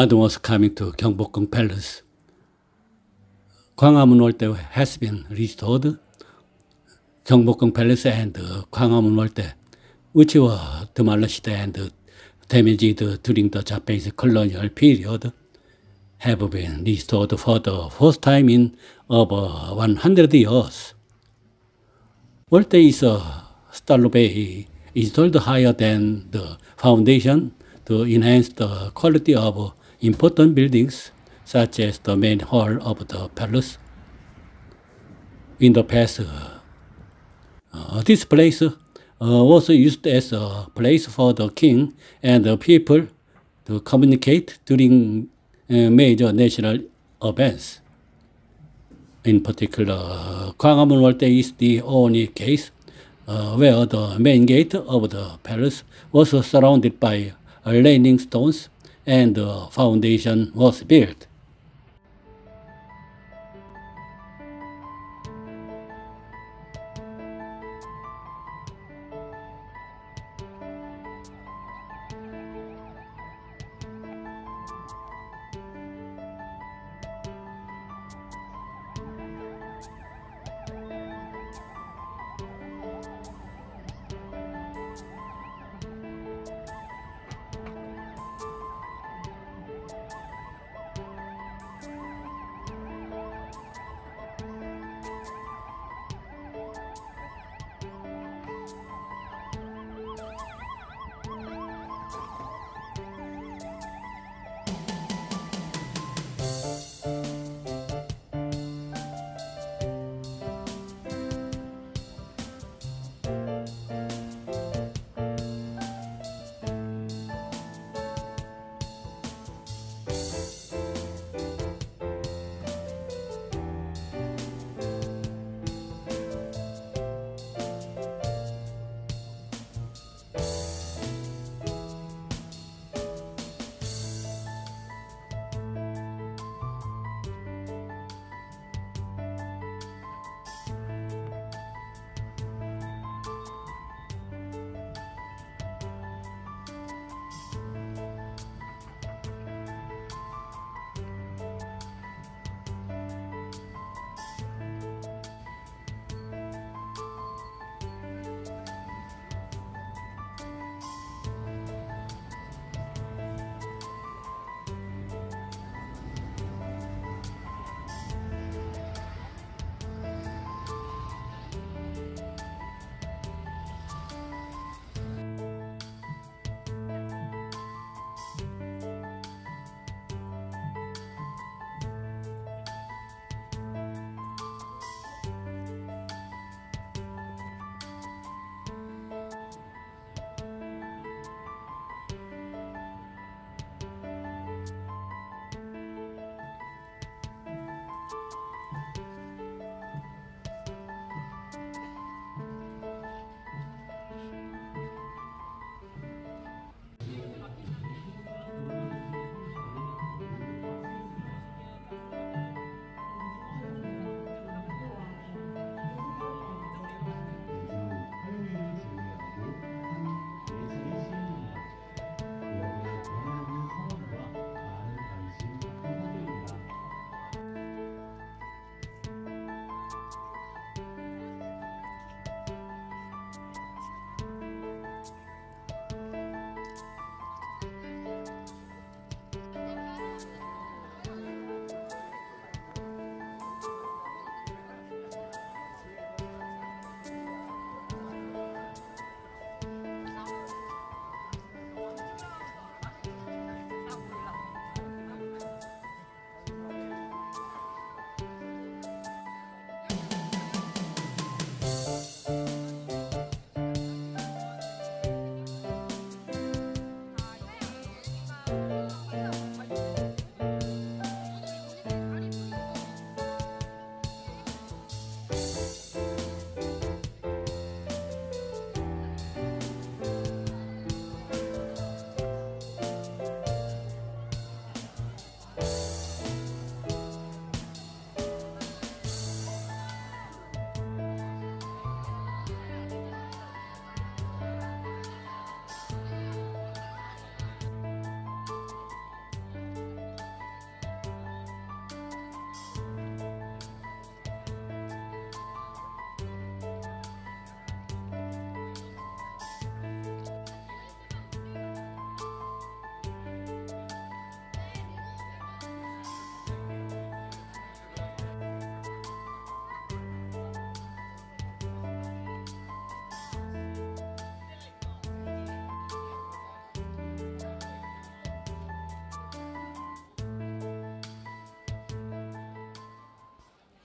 was coming to Gyeongbokgung Palace. Gwanghwamun Waldae has been restored. Gyeongbokgung Palace and Gwanghwamun Waldae, which were demolished and damaged during the Japanese colonial period, have been restored for the first time in over 100 years. Waldae's stele bay installed higher than the foundation to enhance the quality of important buildings, such as the main hall of the palace. In the past, this place was used as a place for the king and the people to communicate during major national events. In particular, Gwanghwamun Waldae is the only case where the main gate of the palace was surrounded by landing stones and the foundation was built.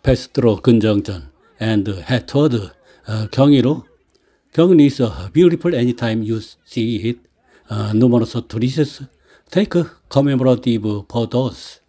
passed through Gunjeongjeon and head toward Gyeonggi-ro. Gyeonggi is beautiful anytime you see it. Numerous tourists take commemorative photos.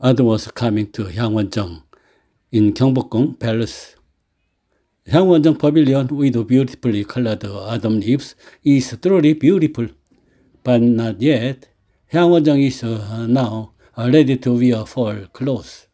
Autumn was coming to Hyangwon-jeong in Gyeongbokgung Palace. Hyangwon-jeong Pavilion with beautifully colored autumn leaves is truly beautiful, but not yet. Hyangwon-jeong is now ready to wear fall clothes.